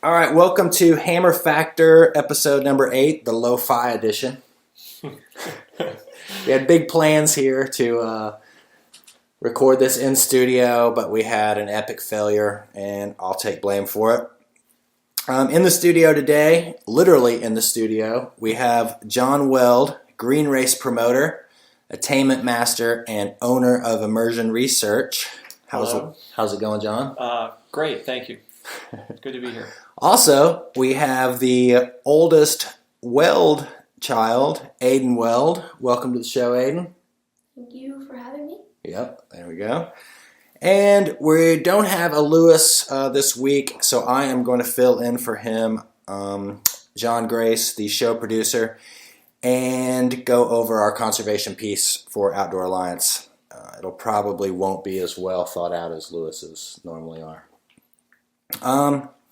All right, welcome to Hammer Factor episode number 8, the lo-fi edition. We had big plans here to record this in studio, but we had an epic failure, and I'll take blame for it. In the studio today, literally in the studio, we have John Weld, green race promoter, attainment master, and owner of Immersion Research. How's it going, John? Great, thank you. Good to be here. Also, we have the oldest Weld child, Aiden Weld. Welcome to the show, Aiden. Thank you for having me. Yep, there we go. And we don't have a Lewis this week, so I am going to fill in for him, John Grace, the show producer, and go over our conservation piece for Outdoor Alliance. It'll probably won't be as well thought out as Lewis's normally are.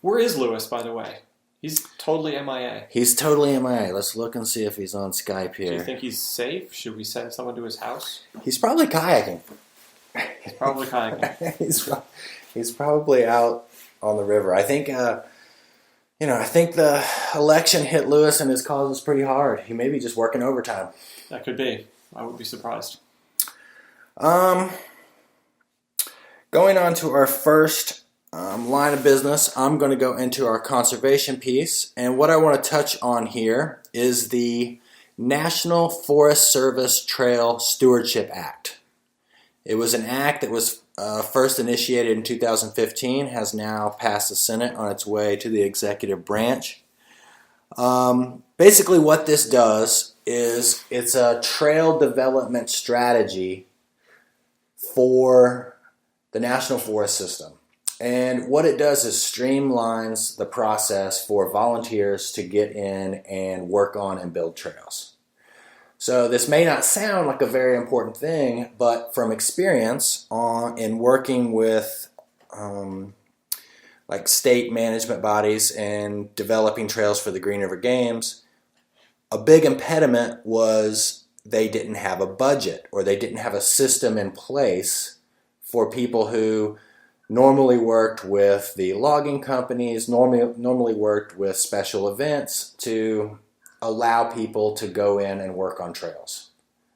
Where is Lewis, by the way? He's totally MIA. He's totally MIA. Let's look and see if he's on Skype here. Do you think he's safe? Should we send someone to his house? He's probably kayaking. He's probably kayaking. he's probably out on the river. I think I think the election hit Lewis and his causes pretty hard. He may be just working overtime. That could be. I would be surprised. Going on to our first line of business, I'm going to go into our conservation piece, and what I want to touch on here is the National Forest Service Trail Stewardship Act. It was an act that was first initiated in 2015, has now passed the Senate on its way to the executive branch. Basically what this does is it's a trail development strategy for the National Forest System. And what it does is streamlines the process for volunteers to get in and work on and build trails. So this may not sound like a very important thing, but from experience in working with like state management bodies and developing trails for the Green River Games, a big impediment was they didn't have a budget or they didn't have a system in place for people who normally worked with the logging companies, normally worked with special events to allow people to go in and work on trails.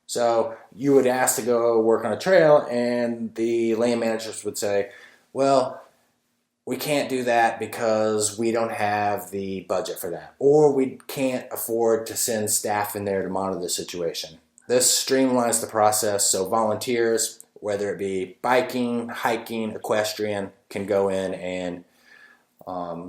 So you would ask to go work on a trail and the land managers would say, well, we can't do that because we don't have the budget for that, or we can't afford to send staff in there to monitor the situation. This streamlines the process so volunteers, whether it be biking, hiking, equestrian, can go in and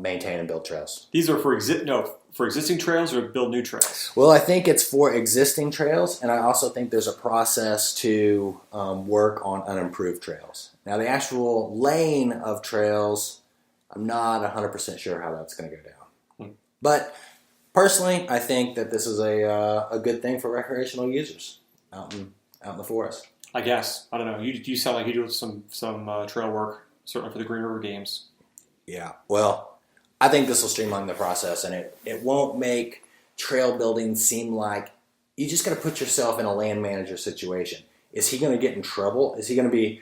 maintain and build trails. These are for existing trails or build new trails? Well, I think it's for existing trails, and I also think there's a process to work on unimproved trails. Now, the actual laying of trails, I'm not 100% sure how that's going to go down. But personally, I think that this is a good thing for recreational users out in the forest. I guess. I don't know. You sound like you do some trail work, certainly for the Green River Games. Yeah. Well, I think this will streamline the process, and it won't make trail building seem like you just got to put yourself in a land manager situation. Is he going to get in trouble? Is he going to be...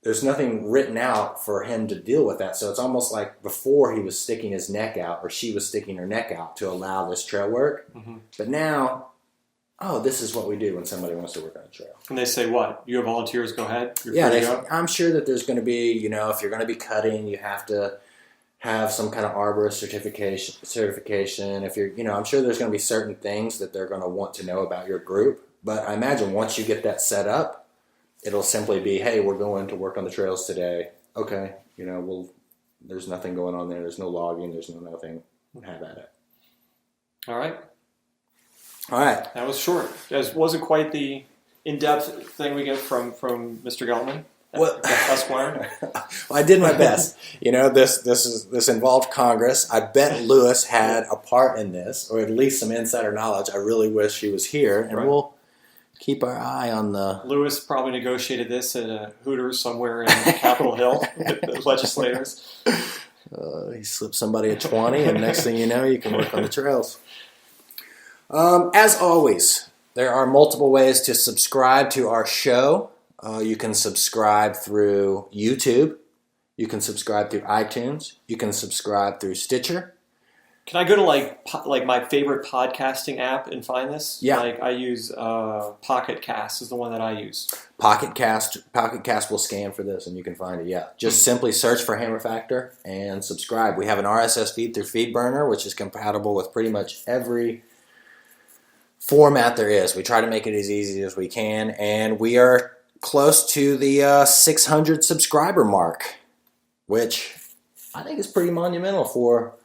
There's nothing written out for him to deal with that. So it's almost like before he was sticking his neck out or she was sticking her neck out to allow this trail work. Mm-hmm. But now... oh, this is what we do when somebody wants to work on a trail. And they say what? You have volunteers, go ahead? I'm sure that there's going to be, if you're going to be cutting, you have to have some kind of arborist certification. If you're, I'm sure there's going to be certain things that they're going to want to know about your group. But I imagine once you get that set up, it'll simply be, hey, we're going to work on the trails today. Okay, there's nothing going on there. There's no logging. There's no nothing. Have at it. All right. All right. That was short. That wasn't quite the in-depth thing we get from Mr. Geltman. Well, Esquire. Well, I did my best. This involved Congress. I bet Lewis had a part in this, or at least some insider knowledge. I really wish he was here, and We'll keep our eye on the... Lewis probably negotiated this at a Hooters somewhere in Capitol Hill with the legislators. He slipped somebody a 20, and next thing you know, you can work on the trails. As always, there are multiple ways to subscribe to our show. You can subscribe through YouTube. You can subscribe through iTunes. You can subscribe through Stitcher. Can I go to like my favorite podcasting app and find this? Yeah. Like I use Pocket Cast is the one that I use. Pocket Cast will scan for this and you can find it. Yeah. Just simply search for Hammer Factor and subscribe. We have an RSS feed through FeedBurner, which is compatible with pretty much every format there is. We try to make it as easy as we can, and we are close to the 600 subscriber mark, which I think is pretty monumental for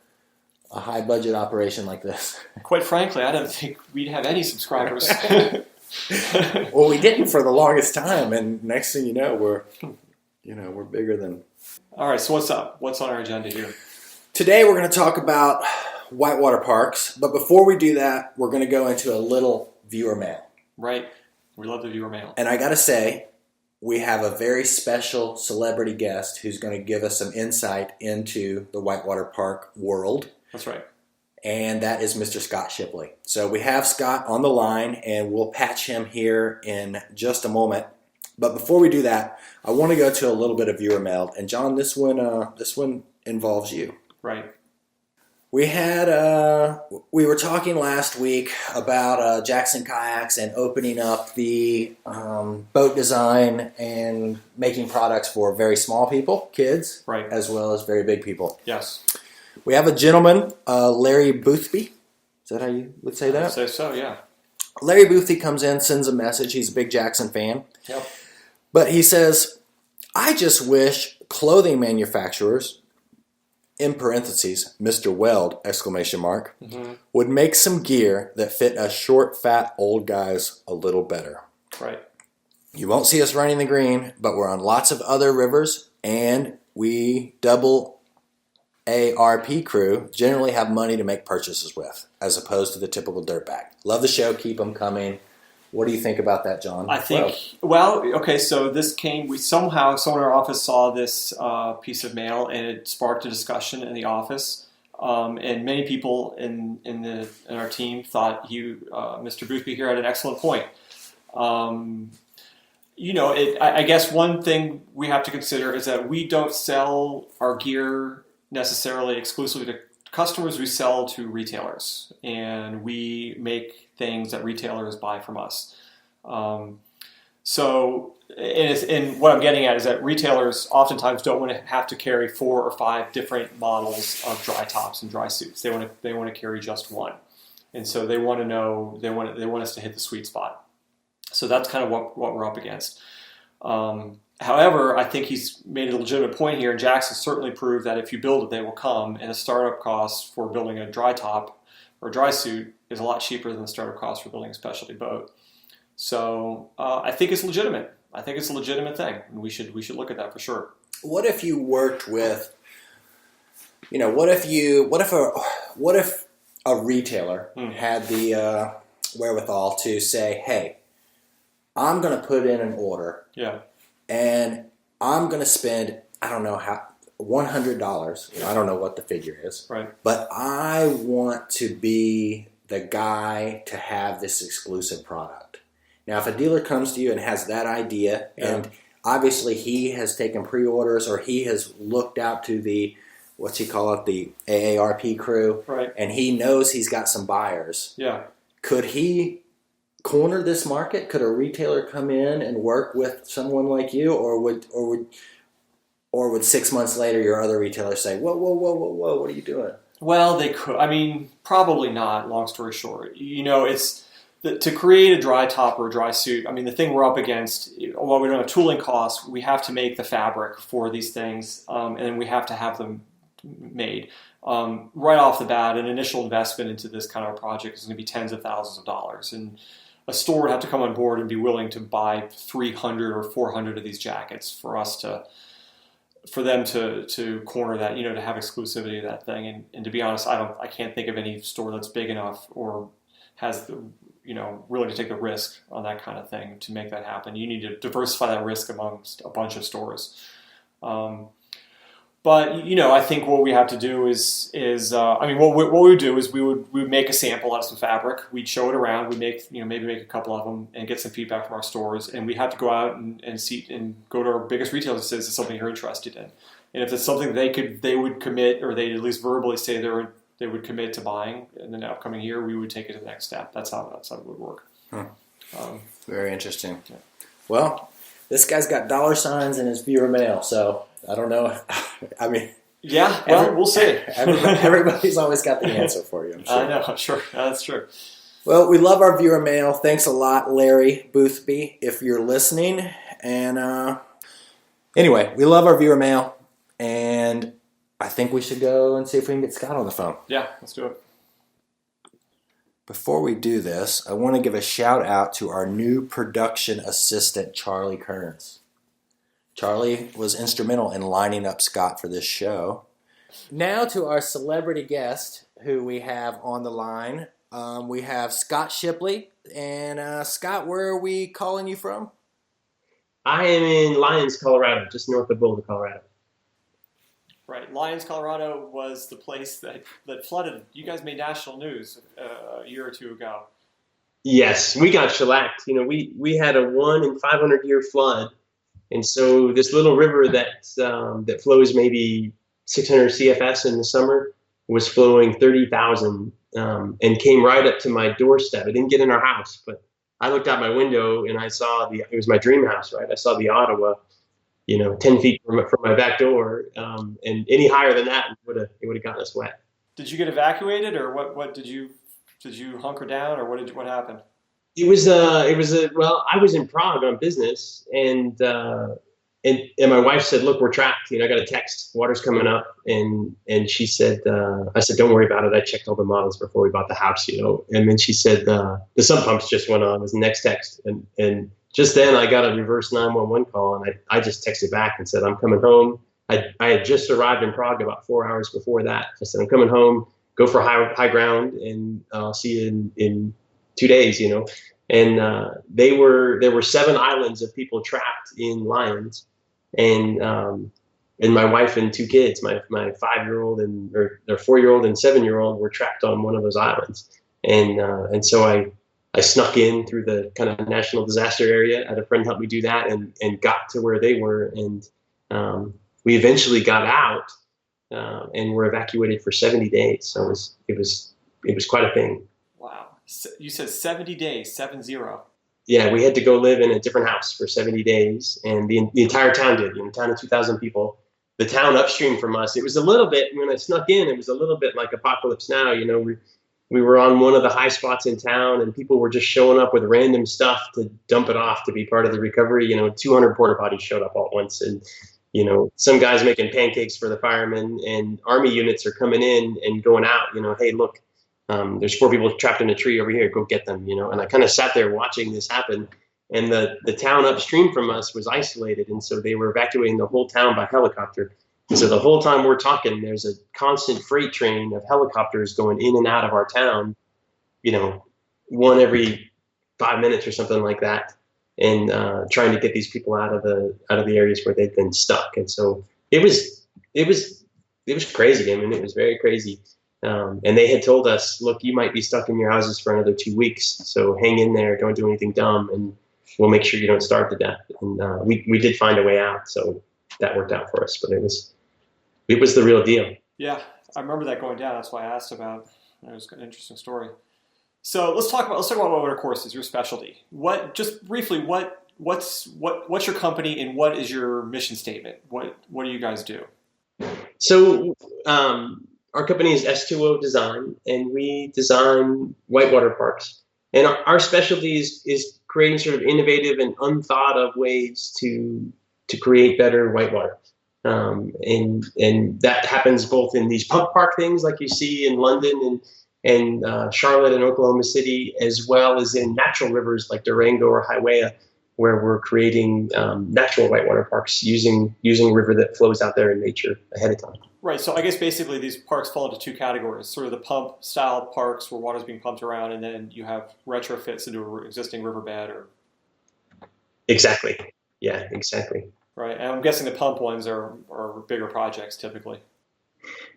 a high budget operation like this. Quite frankly, I don't think we'd have any subscribers. Well, we didn't for the longest time, and next thing you know, we're bigger than. All right, so what's up? What's on our agenda here? Today we're going to talk about whitewater parks, but before we do that, we're going to go into a little viewer mail. Right, we love the viewer mail. And I got to say, we have a very special celebrity guest who's going to give us some insight into the whitewater park world. That's right. And that is Mr. Scott Shipley. So we have Scott on the line, and we'll patch him here in just a moment. But before we do that, I want to go to a little bit of viewer mail. And John, this one involves you. Right. We were talking last week about Jackson Kayaks and opening up the boat design and making products for very small people, kids, right, as well as very big people. Yes. We have a gentleman, Larry Boothby. Is that how you would say that? I would say so, yeah. Larry Boothby comes in, sends a message. He's a big Jackson fan. Yep. But he says, I just wish clothing manufacturers, in parentheses, Mr. Weld, ! Mm-hmm. would make some gear that fit us short, fat, old guys a little better. Right. You won't see us running the green, but we're on lots of other rivers, and we double ARP crew generally have money to make purchases with, as opposed to the typical dirtbag. Love the show. Keep them coming. What do you think about that, John? I think, okay, so this came, someone in our office saw this piece of mail, and it sparked a discussion in the office. And many people in our team thought Mr. Boothby here had an excellent point. I guess one thing we have to consider is that we don't sell our gear necessarily exclusively to customers. We sell to retailers, and we make things that retailers buy from us. So what I'm getting at is that retailers oftentimes don't want to have to carry 4 or 5 different models of dry tops and dry suits. They want to carry just one, and so they want to know they want us to hit the sweet spot. So that's kind of what we're up against. However, I think he's made a legitimate point here, and Jackson certainly proved that if you build it, they will come, and the startup cost for building a dry top or a dry suit is a lot cheaper than the startup cost for building a specialty boat. So I think it's legitimate. I think it's a legitimate thing, and we should look at that for sure. What if you worked with, what if a retailer had the wherewithal to say, hey, I'm going to put in an order. Yeah. And I'm going to spend, I don't know how, $100. I don't know what the figure is. Right. But I want to be the guy to have this exclusive product. Now, if a dealer comes to you and has that idea, and obviously he has taken pre-orders or he has looked out to the, the AARP crew, right, and he knows he's got some buyers. Yeah. Could he corner this market? Could a retailer come in and work with someone like you, or would 6 months later your other retailer say, whoa, what are you doing? Well, they could. I mean, probably not, long story short. It's to create a dry top or a dry suit. I mean, the thing we're up against, while we don't have tooling costs, we have to make the fabric for these things, and then we have to have them made. Right off the bat, an initial investment into this kind of a project is going to be tens of thousands of dollars. And a store would have to come on board and be willing to buy 300 or 400 of these jackets for them to corner that, to have exclusivity of that thing. And to be honest, I can't think of any store that's big enough or has the, willing to take the risk on that kind of thing to make that happen. You need to diversify that risk amongst a bunch of stores. But I think what we have to do is what we would do is we would make a sample out of some fabric. We'd show it around. We'd make maybe make a couple of them and get some feedback from our stores. And we have to go out and see and go to our biggest retailers and say, "This is something you're interested in." And if it's something they would commit, or they'd at least verbally say they would commit to buying in the upcoming year, we would take it to the next step. That's how it would work. Very interesting. Yeah. Well, this guy's got dollar signs in his viewer mail, so I don't know. I mean, yeah, well, we'll see. Everybody's always got the answer for you, I'm sure. I know, sure. That's true. Well, we love our viewer mail. Thanks a lot, Larry Boothby, if you're listening. And anyway, we love our viewer mail, and I think we should go and see if we can get Scott on the phone. Yeah, let's do it. Before we do this, I want to give a shout out to our new production assistant, Charlie Kearns. Charlie was instrumental in lining up Scott for this show. Now to our celebrity guest who we have on the line. We have Scott Shipley. And Scott, where are we calling you from? I am in Lyons, Colorado, just north of Boulder, Colorado. Right. Lyons, Colorado was the place that flooded. You guys made national news a year or two ago. Yes, we got shellacked. We had a 1 in 500 year flood. And so this little river that flows maybe 600 CFS in the summer was flowing 30,000 and came right up to my doorstep. It didn't get in our house, but I looked out my window and I saw it was my dream house, right? I saw the Ottawa, 10 feet from my back door. And any higher than that, it would have gotten us wet. Did you get evacuated, or what did you hunker down, or what happened? Well, I was in Prague on business, and my wife said, "Look, we're trapped. I got a text. Water's coming up." And she said, "I said, don't worry about it. I checked all the models before we bought the house, And then she said, the sump pumps just went on. Was the next text, and just then I got a reverse 911 call, and I just texted back and said, "I'm coming home." I had just arrived in Prague about 4 hours before that. I said, "I'm coming home. Go for high ground, and I'll see you in 2 days." And there were 7 islands of people trapped in Lyons, and my wife and 2 kids, my 5-year-old and their 4-year-old and 7-year-old were trapped on one of those islands, and so I snuck in through the kind of national disaster area. I had a friend help me do that, and got to where they were, and we eventually got out and were evacuated for 70 days. So it was quite a thing. Wow. You said 70 days, 70. Yeah, we had to go live in a different house for 70 days, and the entire town did. A town of 2,000 people. The town upstream from us, it was a little bit, when I snuck in, it was a little bit like Apocalypse Now. We were on one of the high spots in town, and people were just showing up with random stuff to dump it off to be part of the recovery. 200 porta potties showed up all at once, and some guys making pancakes for the firemen, and army units are coming in and going out. Hey, look. There's 4 people trapped in a tree over here. Go get them, And I kind of sat there watching this happen. And the town upstream from us was isolated. And so they were evacuating the whole town by helicopter. And so the whole time we're talking, there's a constant freight train of helicopters going in and out of our town, one every 5 minutes or something like that. And trying to get these people out of the areas where they've been stuck. And so it was crazy. It was very crazy. And they had told us, look, you might be stuck in your houses for another 2 weeks. So hang in there. Don't do anything dumb. And we'll make sure you don't starve to death. And we did find a way out. So that worked out for us. But it was the real deal. Yeah, I remember that going down. That's why I asked about it. It was an interesting story. So let's talk about whitewater courses, your specialty. Just briefly, what's your company and what is your mission statement? What do you guys do? So our company is S2O Design, and we design whitewater parks. And our specialty is creating sort of innovative and unthought of ways to create better whitewater. And that happens both in these pump park things like you see in London and Charlotte and Oklahoma City, as well as in natural rivers like Durango or Hiawatha, where we're creating natural whitewater parks using a river that flows out there in nature ahead of time. Right. So I guess basically these parks fall into 2 categories: sort of the pump style parks where water's being pumped around, and then you have retrofits into an existing riverbed. Exactly. Yeah, exactly. Right. And I'm guessing the pump ones are bigger projects typically.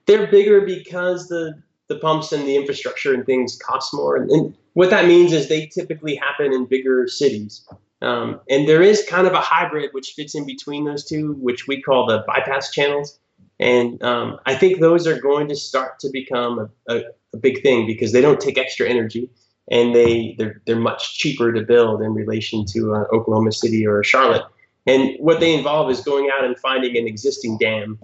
They're bigger because the pumps and the infrastructure and things cost more. And what that means is they typically happen in bigger cities. And there is kind of a hybrid which fits in between those two, which we call the bypass channels. And I think those are going to start to become a big thing because they don't take extra energy, and they're much cheaper to build in relation to Oklahoma City or Charlotte. And what they involve is going out and finding an existing dam,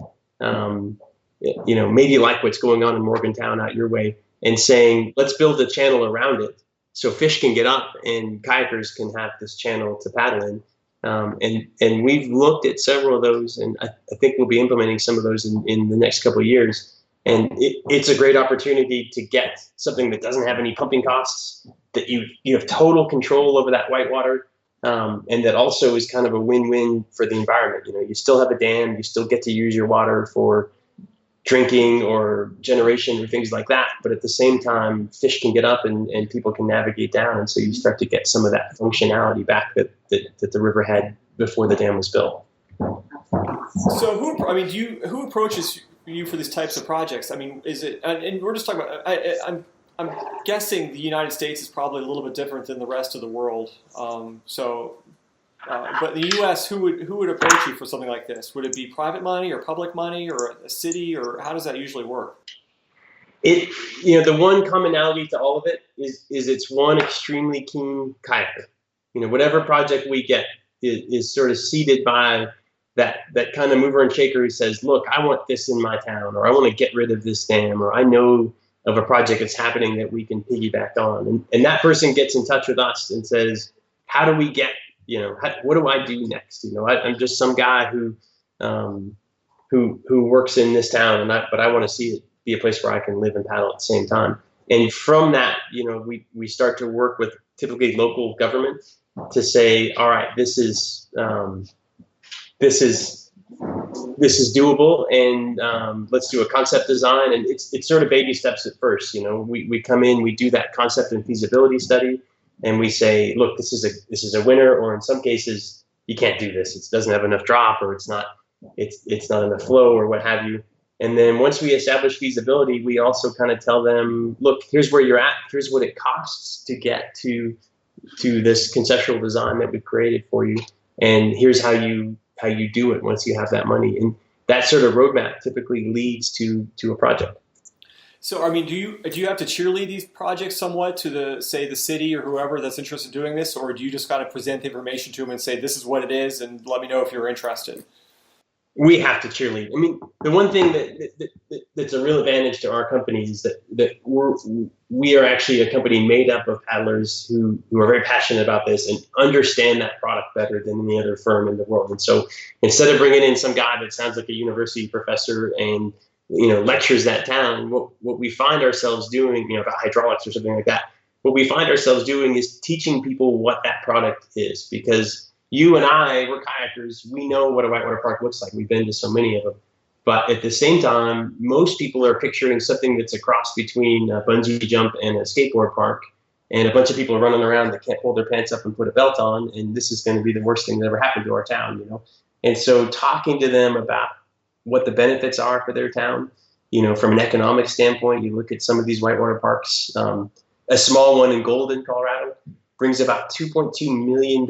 maybe like what's going on in Morgantown out your way, and saying, let's build a channel around it so fish can get up and kayakers can have this channel to paddle in. And we've looked at several of those, and I think we'll be implementing some of those in the next couple of years. And it's a great opportunity to get something that doesn't have any pumping costs, that you have total control over that whitewater, and that also is kind of a win-win for the environment. You still have a dam, you still get to use your water for drinking or generation or things like that, but at the same time, fish can get up and people can navigate down, and so you start to get some of that functionality back that the river had before the dam was built. So who approaches you for these types of projects? I mean, is it, and we're just talking about, I'm guessing the United States is probably a little bit different than the rest of the world. But in the U.S., who would approach you for something like this? Would it be private money or public money or a city, or how does that usually work? The one commonality to all of it is it's one extremely keen kayaker. Whatever project we get is sort of seeded by that kind of mover and shaker who says, look, I want this in my town, or I want to get rid of this dam, or I know of a project that's happening that we can piggyback on. And that person gets in touch with us and says, how do we get, what do I do next? I'm just some guy who works in this town, but I want to see it be a place where I can live and paddle at the same time. And from that, we start to work with typically local government to say, all right, this is doable, and let's do a concept design. And it's sort of baby steps at first. We come in, we do that concept and feasibility study, and we say, look, this is a winner, or in some cases, you can't do this. It doesn't have enough drop, or it's not enough flow, or what have you. And then once we establish feasibility, we also kind of tell them, look, here's where you're at. Here's what it costs to get to this conceptual design that we created for you, and here's how you do it once you have that money. And that sort of roadmap typically leads to a project. So, I mean, do you have to cheerlead these projects somewhat to the city or whoever that's interested in doing this, or do you just kind of present the information to them and say, this is what it is, and let me know if you're interested? We have to cheerlead. I mean, the one thing that's a real advantage to our company is that we are actually a company made up of paddlers who are very passionate about this and understand that product better than any other firm in the world. And so instead of bringing in some guy that sounds like a university professor and lectures that down, what we find ourselves doing, about hydraulics or something like that, what we find ourselves doing is teaching people what that product is, because you and I, we're kayakers. We know what a whitewater park looks like. We've been to so many of them. But at the same time, most people are picturing something that's a cross between a bungee jump and a skateboard park, and a bunch of people are running around that can't hold their pants up and put a belt on, and this is going to be the worst thing that ever happened to our town, And so talking to them about what the benefits are for their town, from an economic standpoint, you look at some of these whitewater parks, a small one in Golden, Colorado, brings about $2.2 million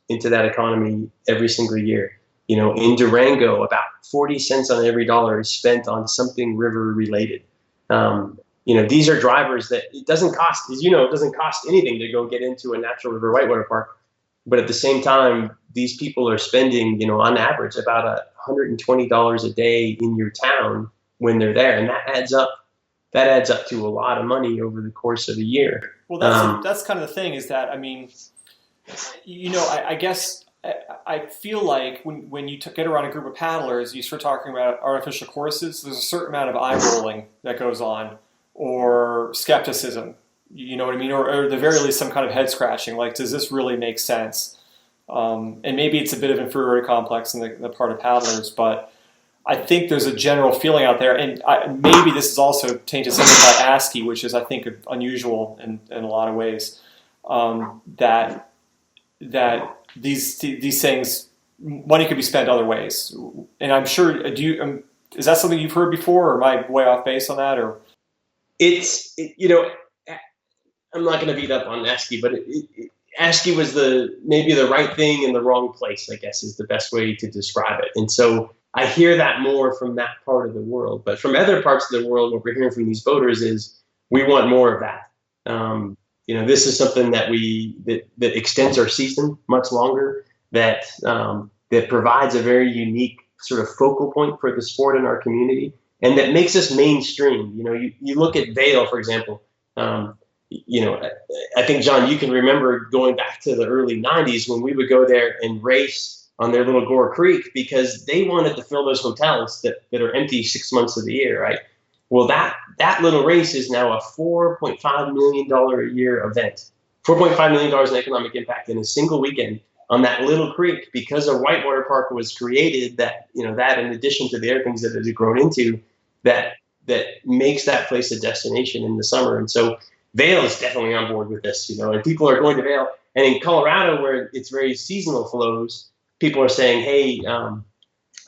into that economy every single year. In Durango, about 40 cents on every dollar is spent on something river related. These are drivers that it doesn't cost, as it doesn't cost anything to go get into a natural river whitewater park. But at the same time, these people are spending, on average, about $120 a day in your town when they're there. And that adds up. That adds up to a lot of money over the course of a year. Well, that's kind of the thing, is that, I mean, I guess I feel like when you get around a group of paddlers, you start talking about artificial courses, there's a certain amount of eye rolling that goes on, or skepticism, you know what I mean? Or at the very least, some kind of head scratching, like, does this really make sense? And maybe it's a bit of inferiority complex in the part of paddlers, but I think there's a general feeling out there, and maybe this is also tainted somewhat by ASCII, which is, I think, unusual in a lot of ways, that these things, money could be spent other ways. And I'm sure, is that something you've heard before, or am I way off base on that? Or I'm not going to beat up on ASCII, but ASCII was maybe the right thing in the wrong place, I guess, is the best way to describe it. And so I hear that more from that part of the world. But from other parts of the world, what we're hearing from these boaters is we want more of that. This is something that that extends our season much longer, that provides a very unique sort of focal point for the sport in our community, and that makes us mainstream. You look at Vail, for example. I think, John, you can remember going back to the early 90s when we would go there and race on their little Gore Creek because they wanted to fill those hotels that are empty 6 months of the year, right? Well, that little race is now a $4.5 million a year event. $4.5 million in economic impact in a single weekend on that little creek because a whitewater park was created that in addition to the other things that it has grown into, that makes that place a destination in the summer. And so Vail is definitely on board with this, and people are going to Vail. And in Colorado, where it's very seasonal flows, people are saying, hey,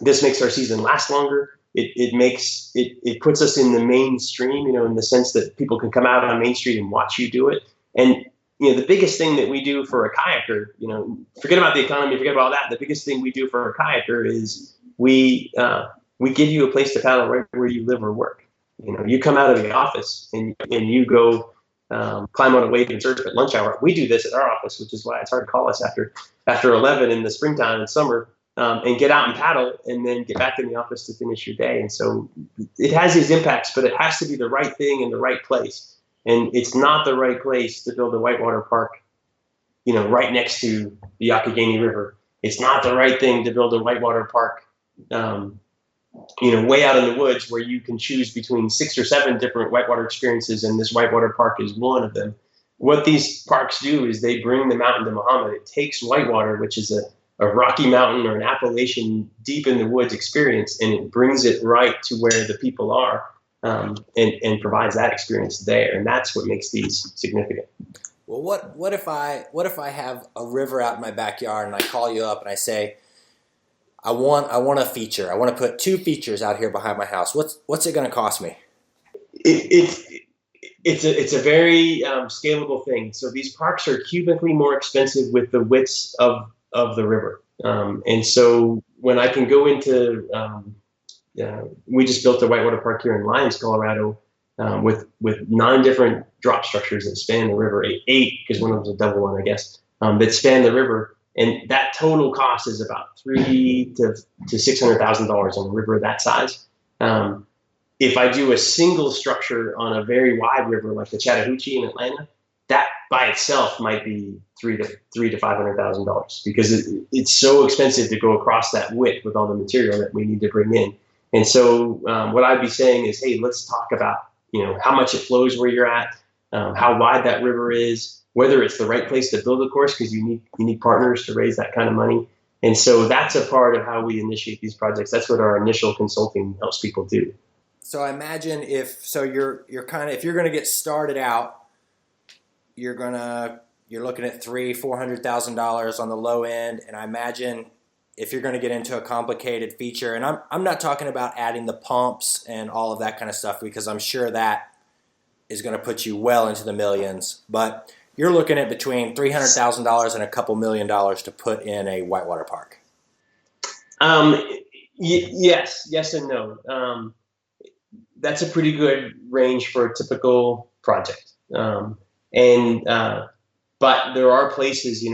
this makes our season last longer. It puts us in the mainstream, in the sense that people can come out on Main Street and watch you do it. And the biggest thing that we do for a kayaker, forget about the economy, forget about all that. The biggest thing we do for a kayaker is we give you a place to paddle right where you live or work. You come out of the office and you go climb on a wave and surf at lunch hour. We do this at our office, which is why it's hard to call us after 11 in the springtime and summer. And get out and paddle and then get back in the office to finish your day. And so it has these impacts, but it has to be the right thing in the right place. And it's not the right place to build a whitewater park, right next to the Youghiogheny River. It's not the right thing to build a whitewater park, way out in the woods where you can choose between 6 or 7 different whitewater experiences, and this whitewater park is one of them. What these parks do is they bring the mountain to Muhammad. It takes whitewater, which is a Rocky Mountain or an Appalachian deep in the woods experience, and it brings it right to where the people are, and provides that experience there. And that's what makes these significant. Well, what if I have a river out in my backyard and I call you up and I say, I want a feature. I want to put 2 features out here behind my house. What's it going to cost me? It's a very scalable thing. So these parks are cubically more expensive with the widths of the river. And so when I can go into, we just built a whitewater park here in Lyons, Colorado, with 9 different drop structures that span the river, 8 because one of them's a double one, I guess, that span the river. And that total cost is about $300,000 to $600,000 on a river that size. If I do a single structure on a very wide river like the Chattahoochee in Atlanta, that by itself might be $300,000 to $500,000 because it's so expensive to go across that width with all the material that we need to bring in. And so what I'd be saying is, hey, let's talk about how much it flows where you're at, how wide that river is, whether it's the right place to build a course because you need partners to raise that kind of money. And so that's a part of how we initiate these projects. That's what our initial consulting helps people do. So I imagine if you're going to get started out, you're looking at $400,000 on the low end, and I imagine if you're going to get into a complicated feature, and I'm not talking about adding the pumps and all of that kind of stuff because I'm sure that is going to put you well into the millions, but you're looking at between $300,000 and a couple $1 million to put in a whitewater park. Yes and no. That's a pretty good range for a typical project. But there are places,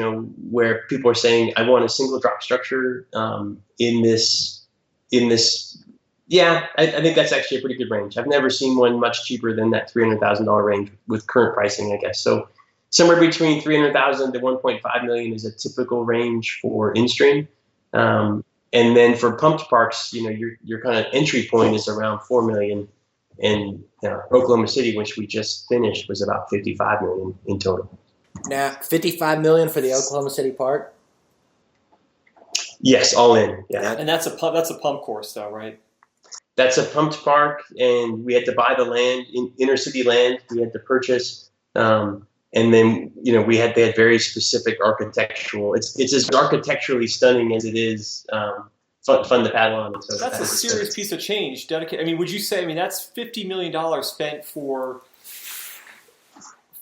where people are saying, I want a single drop structure in this. Yeah, I think that's actually a pretty good range. I've never seen one much cheaper than that $300,000 range with current pricing, I guess. So somewhere between $300,000 to $1.5 million is a typical range for in-stream. And then for pumped parks, your kind of entry point is around $4 million. And Oklahoma City, which we just finished, was about $55 million in total. Now, $55 million for the Oklahoma City park? Yes, all in. Yeah, and that's a pump course, though, right? That's a pumped park, and we had to buy the land, inner city land. We had to purchase, and then they had very specific architectural. It's as architecturally stunning as it is. Fun to paddle on. So that's a serious piece of change. Would you say? That's $50 million spent for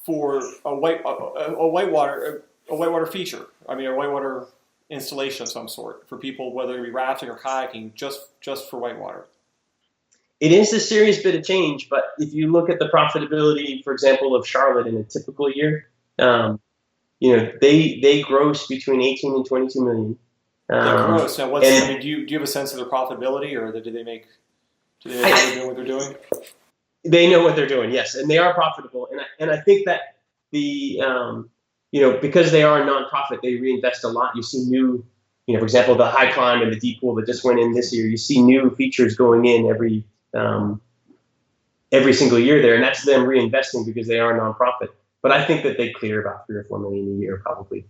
a whitewater feature. A whitewater installation of some sort for people, whether it be rafting or kayaking, just for whitewater? It is a serious bit of change, but if you look at the profitability, for example, of Charlotte in a typical year, they gross between 18 and 22 million. They gross. Now, do you have a sense of their profitability, or do they know what they're doing? They know what they're doing, yes, and they are profitable. And I think that because they are a nonprofit, they reinvest a lot. You see new, for example, the high climb and the deep pool that just went in this year. You see new features going in every single year there, and that's them reinvesting because they are a nonprofit. But I think that they clear about 3 or 4 million a year probably.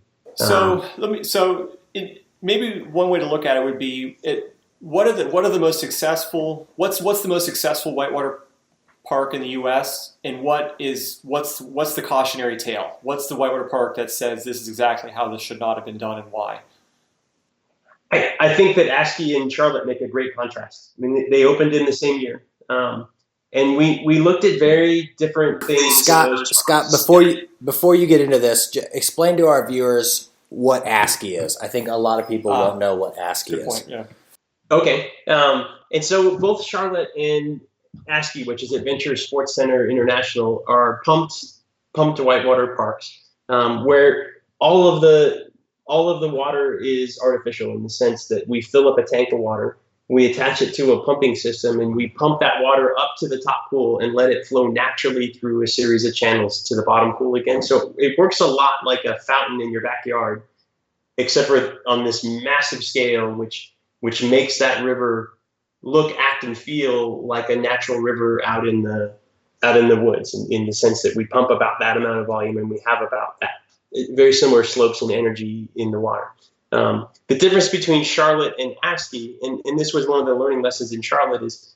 Maybe one way to look at it would be what are the most successful? What's the most successful whitewater park in the U.S. and what's the cautionary tale? What's the whitewater park that says this is exactly how this should not have been done and why? I think that ASCII and Charlotte make a great contrast. I mean, they opened in the same year, and we looked at very different things. Scott, before you get into this, explain to our viewers what ASCII is. I think a lot of people won't know what ASCII is. Point, yeah. Okay, and so both Charlotte and ASCII, which is Adventure Sports Center International, are pumped whitewater parks where all of the water is artificial in the sense that we fill up a tank of water, we attach it to a pumping system, and we pump that water up to the top pool and let it flow naturally through a series of channels to the bottom pool again. So it works a lot like a fountain in your backyard, except for on this massive scale, which makes that river look, act, and feel like a natural river out in the woods, in the sense that we pump about that amount of volume and we have about that. Very similar slopes and energy in the water. The difference between Charlotte and ASCII, and this was one of the learning lessons in Charlotte, is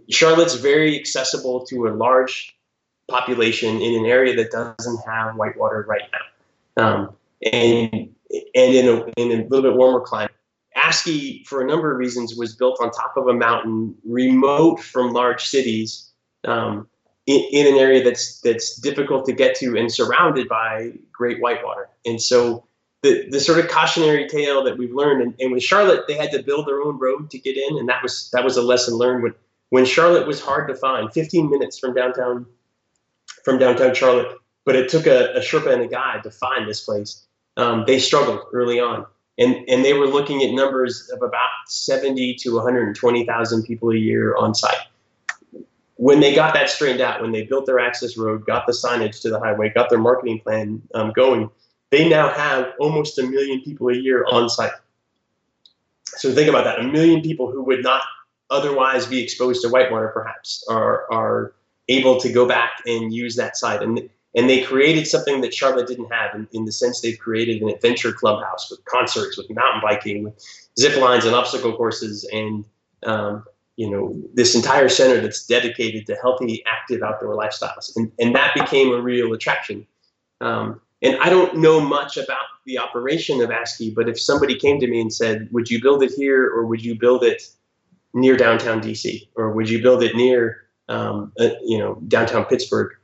Charlotte's very accessible to a large population in an area that doesn't have whitewater right now, and in a little bit warmer climate. ASCII, for a number of reasons, was built on top of a mountain, remote from large cities, in an area that's difficult to get to and surrounded by great whitewater. And so the sort of cautionary tale that we've learned, and with Charlotte, they had to build their own road to get in, and that was a lesson learned when Charlotte was hard to find, 15 minutes from downtown Charlotte, but it took a Sherpa and a guide to find this place. They struggled early on, and they were looking at numbers of about 70 to 120,000 people a year on site. When they got that straightened out, when they built their access road, got the signage to the highway, got their marketing plan going, they now have almost 1 million people a year on site. So think about that. 1 million people who would not otherwise be exposed to whitewater perhaps are able to go back and use that site. And they created something that Charlotte didn't have in the sense they've created an adventure clubhouse with concerts, with mountain biking, with zip lines and obstacle courses, and this entire center that's dedicated to healthy, active outdoor lifestyles. And that became a real attraction. And I don't know much about the operation of ASCII, but if somebody came to me and said, would you build it here, or would you build it near downtown DC, or would you build it near downtown Pittsburgh,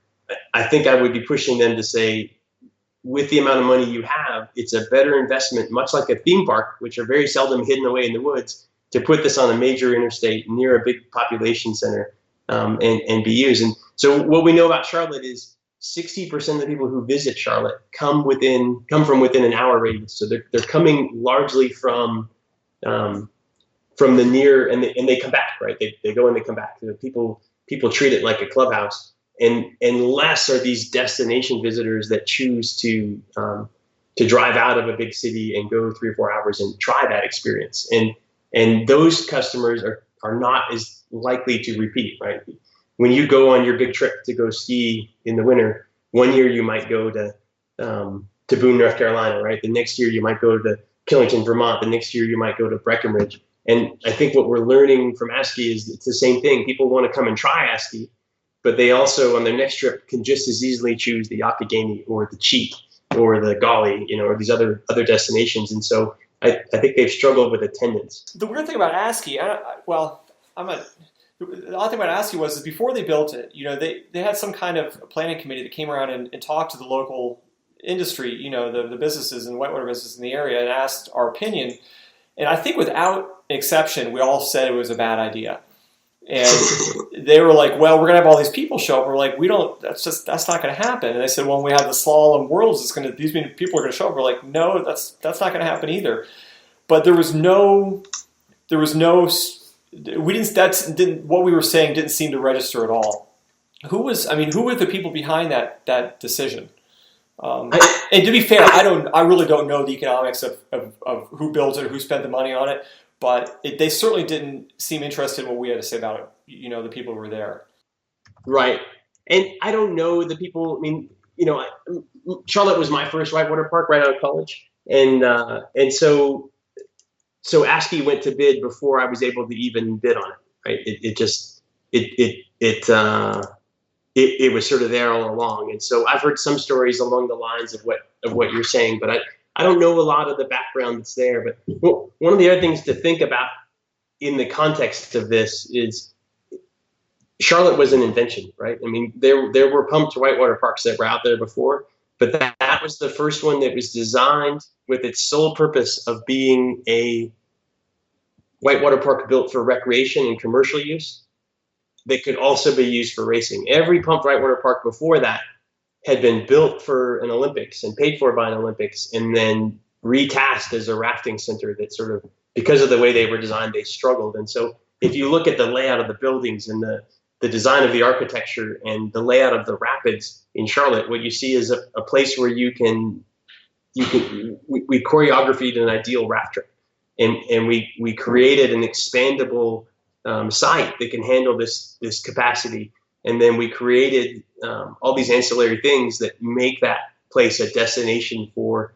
I think I would be pushing them to say, with the amount of money you have, it's a better investment, much like a theme park, which are very seldom hidden away in the woods, to put this on a major interstate near a big population center and be used. And so what we know about Charlotte is 60% of the people who visit Charlotte come from within an hour radius. So they're coming largely from the near, and they come back, right? They go and they come back. People treat it like a clubhouse, and less are these destination visitors that choose to drive out of a big city and go 3 or 4 hours and try that experience. And those customers are not as likely to repeat, right? When you go on your big trip to go ski in the winter, one year you might go to Boone, North Carolina, right? The next year you might go to Killington, Vermont. The next year you might go to Breckenridge. And I think what we're learning from ASCII is it's the same thing. People want to come and try ASCII, but they also, on their next trip, can just as easily choose the Youghiogheny or the Cheat or the Golly, or these other destinations. And so I think they've struggled with attendance. The weird thing about ASCII, the odd thing about ASCII was before they built it, they had some kind of planning committee that came around and talked to the local industry, the businesses and the whitewater business in the area, and asked our opinion. And I think without exception, we all said it was a bad idea. And they were like, well, we're going to have all these people show up. We're like, that's not going to happen. And they said, well, when we have the slalom worlds, these people are going to show up. We're like, no, that's not going to happen either. But what we were saying didn't seem to register at all. Who were the people behind that decision? And to be fair, I really don't know the economics of who built it or who spent the money on it. But they certainly didn't seem interested in what we had to say about it, the people who were there. Right. And I don't know the people. I mean, Charlotte was my first whitewater park right out of college. And so ASCII went to bid before I was able to even bid on it. Right. It was sort of there all along. And so I've heard some stories along the lines of what you're saying, but I don't know a lot of the background that's there. But one of the other things to think about in the context of this is Charlotte was an invention, right? I mean, there were pumped whitewater parks that were out there before, but that was the first one that was designed with its sole purpose of being a whitewater park built for recreation and commercial use that could also be used for racing. Every pumped whitewater park before that had been built for an Olympics and paid for by an Olympics and then retasked as a rafting center that sort of, because of the way they were designed, they struggled. And so if you look at the layout of the buildings and the design of the architecture and the layout of the rapids in Charlotte, what you see is a place where we choreographed an ideal raft trip. And we created an expandable site that can handle this capacity. And then we created all these ancillary things that make that place a destination for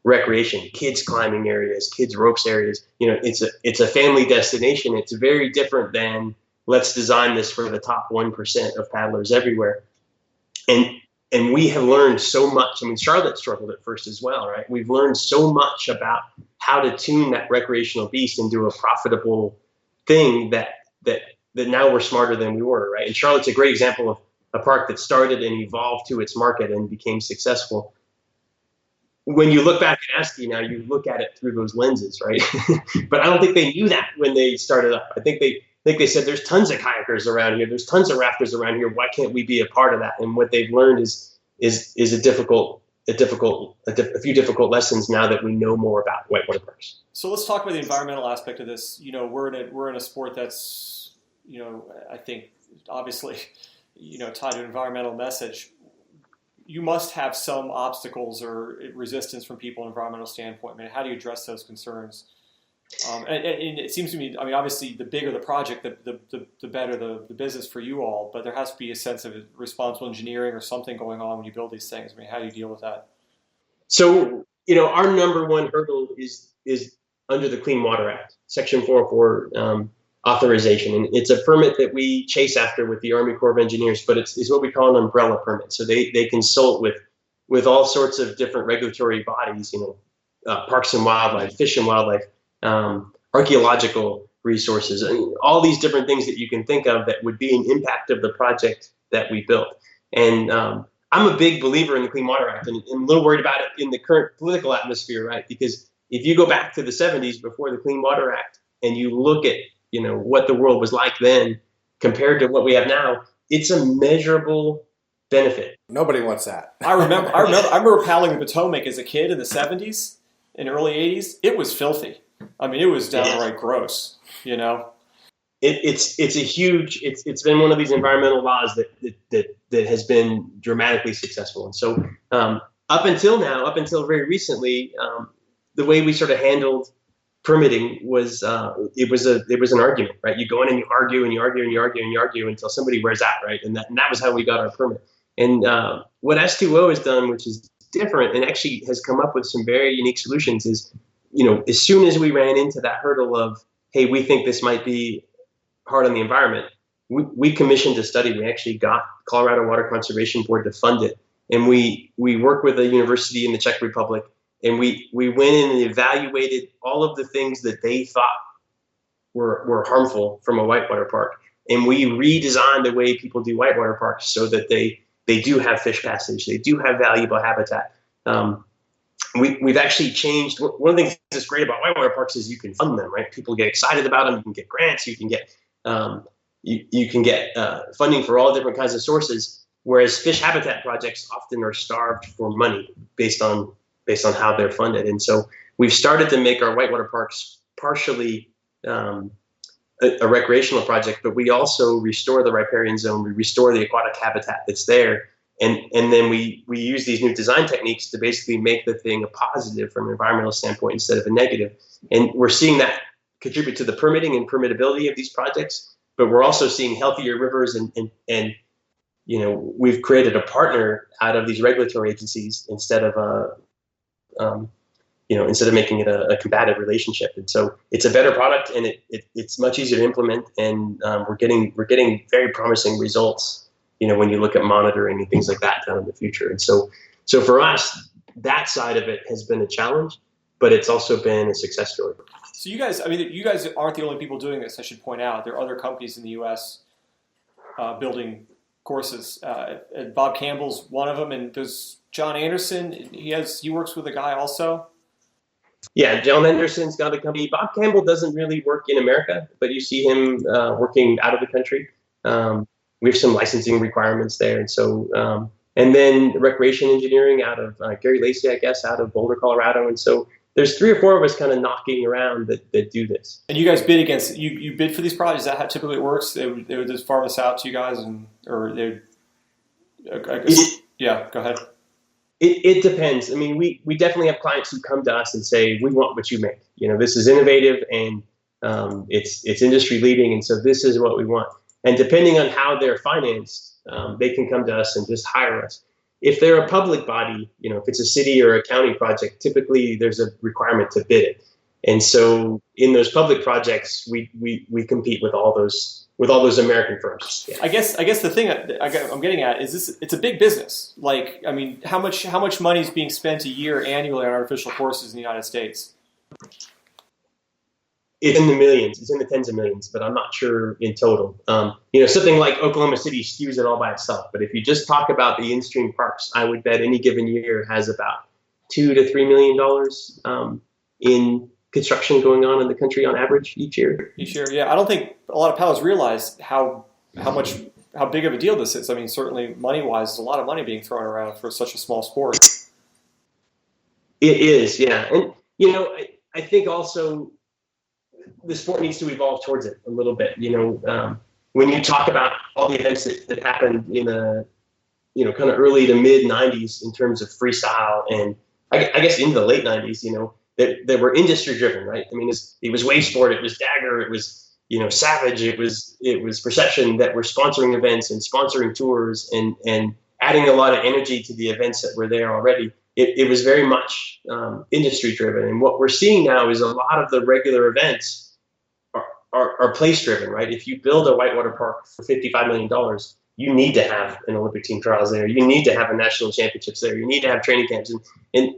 recreation, kids climbing areas, kids ropes areas. It's a family destination. It's very different than let's design this for the top 1% of paddlers everywhere. And we have learned so much. I mean, Charlotte struggled at first as well, right? We've learned so much about how to tune that recreational beast into a profitable thing that now we're smarter than we were, right? And Charlotte's a great example of a park that started and evolved to its market and became successful. When you look back at ASCII now, you look at it through those lenses, right? But I don't think they knew that when they started up. I think they said, there's tons of kayakers around here. There's tons of rafters around here. Why can't we be a part of that? And what they've learned is a few difficult lessons now that we know more about whitewater parks. So let's talk about the environmental aspect of this. We're in a sport that's, I think obviously, tied to an environmental message. You must have some obstacles or resistance from people in an environmental standpoint. I mean, how do you address those concerns? And it seems to me, I mean, obviously, the bigger the project, the better the business for you all. But there has to be a sense of responsible engineering or something going on when you build these things. I mean, how do you deal with that? So, our number one hurdle is under the Clean Water Act, Section 404 authorization. And it's a permit that we chase after with the Army Corps of Engineers, but it's what we call an umbrella permit. So they consult with all sorts of different regulatory bodies, Parks and Wildlife, Fish and Wildlife, archaeological resources, and all these different things that you can think of that would be an impact of the project that we built. And I'm a big believer in the Clean Water Act, and I'm a little worried about it in the current political atmosphere, right? Because if you go back to the 70s before the Clean Water Act and you look at what the world was like then compared to what we have now, it's a measurable benefit. Nobody wants that. I remember paddling the Potomac as a kid in the 70s and early 80s. It was filthy. I mean, it was downright gross, It's been one of these environmental laws that has been dramatically successful. And so up until very recently, the way we sort of handled permitting was it was an argument, right? You go in and you argue and you argue and you argue and you argue until somebody wears out, right? And that was how we got our permit. And what S2O has done, which is different and actually has come up with some very unique solutions, is as soon as we ran into that hurdle of, hey, we think this might be hard on the environment, we commissioned a study. We actually got Colorado Water Conservation Board to fund it, and we worked with a university in the Czech Republic. And we went in and evaluated all of the things that they thought were harmful from a whitewater park. And we redesigned the way people do whitewater parks so that they do have fish passage, they do have valuable habitat, we've actually changed. One of the things that's great about whitewater parks is you can fund them, right? People get excited about them. You can get grants. You can get you can get funding for all different kinds of sources. Whereas fish habitat projects often are starved for money based on how they're funded. And so we've started to make our whitewater parks partially a recreational project, but we also restore the riparian zone. We restore the aquatic habitat that's there. And then we use these new design techniques to basically make the thing a positive from an environmental standpoint instead of a negative. And we're seeing that contribute to the permitting and permittability of these projects, but we're also seeing healthier rivers and we've created a partner out of these regulatory agencies instead of instead of making it a combative relationship. And so it's a better product, and it's much easier to implement, and we're getting very promising results, when you look at monitoring and things like that down in the future. And so for us, that side of it has been a challenge, but it's also been a success story. So you guys aren't the only people doing this, I should point out. There are other companies in the U.S. Building courses. And Bob Campbell's one of them, and there's John Anderson. He works with a guy also. Yeah, John Anderson's got a company. Bob Campbell doesn't really work in America, but you see him working out of the country. We have some licensing requirements there, and so and then recreation engineering out of Gary Lacey, I guess, out of Boulder, Colorado, and so there's 3 or 4 of us kind of knocking around that do this. And you guys bid against you bid for these projects. Is that how typically it works? They would just farm this out to you guys, yeah, go ahead. It depends. I mean, we definitely have clients who come to us and say, we want what you make. This is innovative and it's industry leading, and so this is what we want. And depending on how they're financed, they can come to us and just hire us. If they're a public body, if it's a city or a county project, typically there's a requirement to bid it. And so in those public projects, we compete with all those American firms. Yeah. I guess the thing I'm getting at is it's a big business. Like, I mean, how much money is being spent a year annually on artificial courses in the United States? It's in the millions. It's in the tens of millions, but I'm not sure in total. Something like Oklahoma City skews it all by itself. But if you just talk about the in-stream parks, I would bet any given year has about $2 to $3 million in construction going on in the country on average each year. Yeah. I don't think a lot of paddlers realize how big of a deal this is. I mean, certainly money-wise, there's a lot of money being thrown around for such a small sport. It is, yeah. And, I think also the sport needs to evolve towards it a little bit. When you talk about all the events that happened in kind of early to mid 90s in terms of freestyle, and I guess into the late 90s, that were industry driven, right? I mean, it was Wave Sport, it was Dagger, it was Savage, it was Perception that were sponsoring events and sponsoring tours and adding a lot of energy to the events that were there already. It was very much industry driven, and what we're seeing now is a lot of the regular events are place driven, right? If you build a whitewater park for $55 million, you need to have an Olympic team trials there. You need to have a national championships there. You need to have training camps, and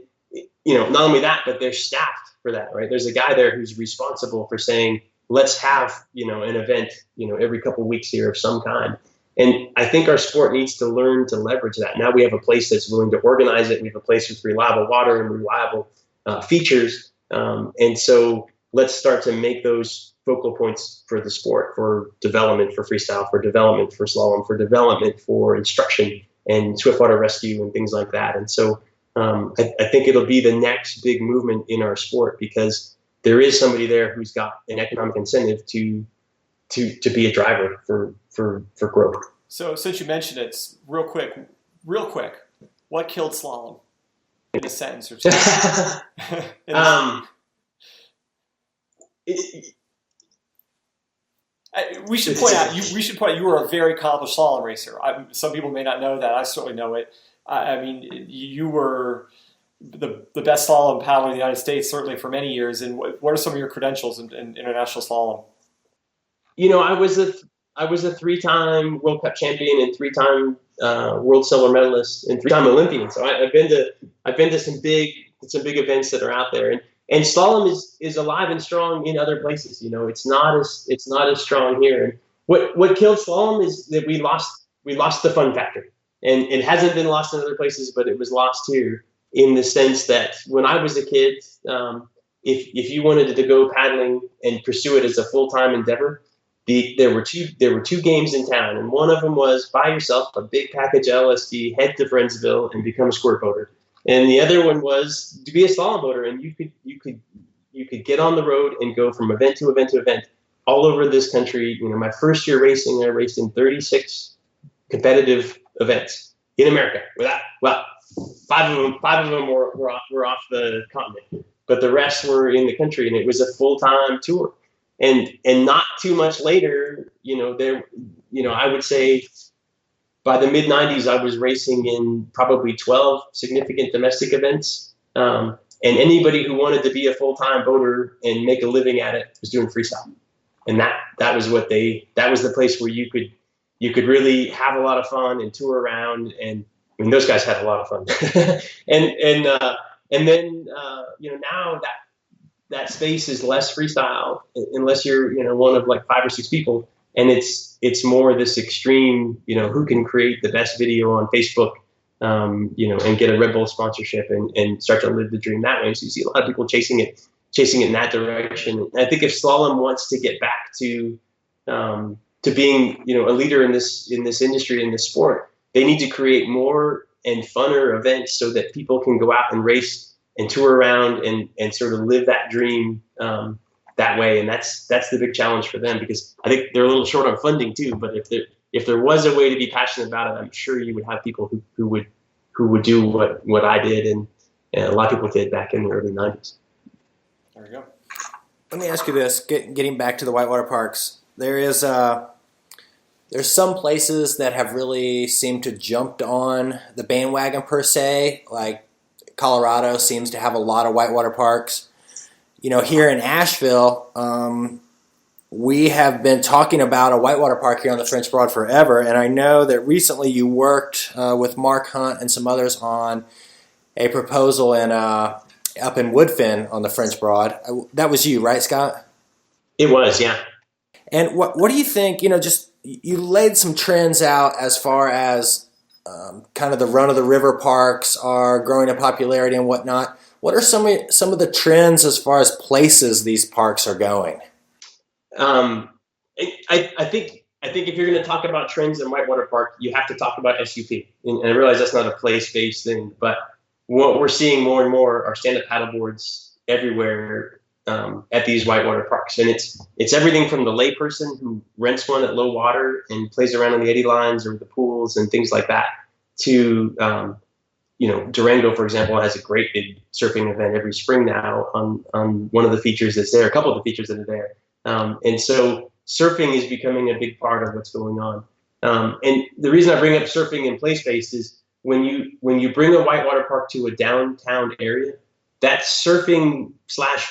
not only that, but they're staffed for that, right? There's a guy there who's responsible for saying, let's have an event every couple of weeks here of some kind. And I think our sport needs to learn to leverage that. Now we have a place that's willing to organize it. We have a place with reliable water and reliable features. And so let's start to make those focal points for the sport, for development, for freestyle, for development, for slalom, for development, for instruction and swiftwater rescue and things like that. And so I think it'll be the next big movement in our sport, because there is somebody there who's got an economic incentive to be a driver for growth. So since you mentioned it, real quick, what killed slalom? In a sentence or two. We should point out you were a very accomplished slalom racer. Some people may not know that. I certainly know it. I mean, you were the best slalom paddler in the United States, certainly for many years. And what are some of your credentials in international slalom? I was a 3-time World Cup champion and 3-time world silver medalist and 3-time Olympian. So I've been to some big events that are out there. And slalom is alive and strong in other places. It's not as strong here. And what killed slalom is that we lost the fun factor. And it hasn't been lost in other places, but it was lost here. in the sense that when I was a kid, if you wanted to go paddling and pursue it as a full-time endeavor, there were two games in town, and one of them was buy yourself a big package of LSD, head to Friendsville, and become a squirt boater. And the other one was to be a slalom boater, and you could get on the road and go from event to event to event all over this country. My first year racing, I raced in 36 competitive events in America. Five of them were off the continent, but the rest were in the country, and it was a full-time tour. And not too much later, I would say by the mid 90s, I was racing in probably 12 significant domestic events. And anybody who wanted to be a full-time boater and make a living at it was doing freestyle. And that was the place where you could really have a lot of fun and tour around. And I mean, those guys had a lot of fun. and then now that space is less freestyle unless you're one of like 5 or 6 people, and it's more this extreme, who can create the best video on Facebook, and get a Red Bull sponsorship and start to live the dream that way. So you see a lot of people chasing it in that direction. And I think if slalom wants to get back to being a leader in this industry, in this sport, they need to create more and funner events so that people can go out and race and tour around and sort of live that dream that way. And that's the big challenge for them, because I think they're a little short on funding too. But if there was a way to be passionate about it, I'm sure you would have people who would do what I did and a lot of people did back in the early 90s. There we go. Let me ask you this, getting back to the whitewater parks, there's some places that have really seemed to jumped on the bandwagon per se, like Colorado seems to have a lot of whitewater parks. Here in Asheville, we have been talking about a whitewater park here on the French Broad forever, and I know that recently you worked with Mark Hunt and some others on a proposal up in Woodfin on the French Broad. That was you, right, Scott? It was, yeah. And what do you think, just you laid some trends out as far as kind of the run-of-the-river parks are growing in popularity and whatnot. What are some of the trends as far as places these parks are going? I think if you're going to talk about trends in Whitewater Park, you have to talk about SUP. And I realize that's not a place-based thing, but what we're seeing more and more are stand-up paddleboards everywhere at these whitewater parks. And it's everything from the layperson who rents one at low water and plays around on the eddy lines or the pools and things like that to, Durango, for example, has a great big surfing event every spring now on one of the features that's there, a couple of the features that are there. And so surfing is becoming a big part of what's going on. And the reason I bring up surfing and place-based is when you bring a whitewater park to a downtown area, that surfing /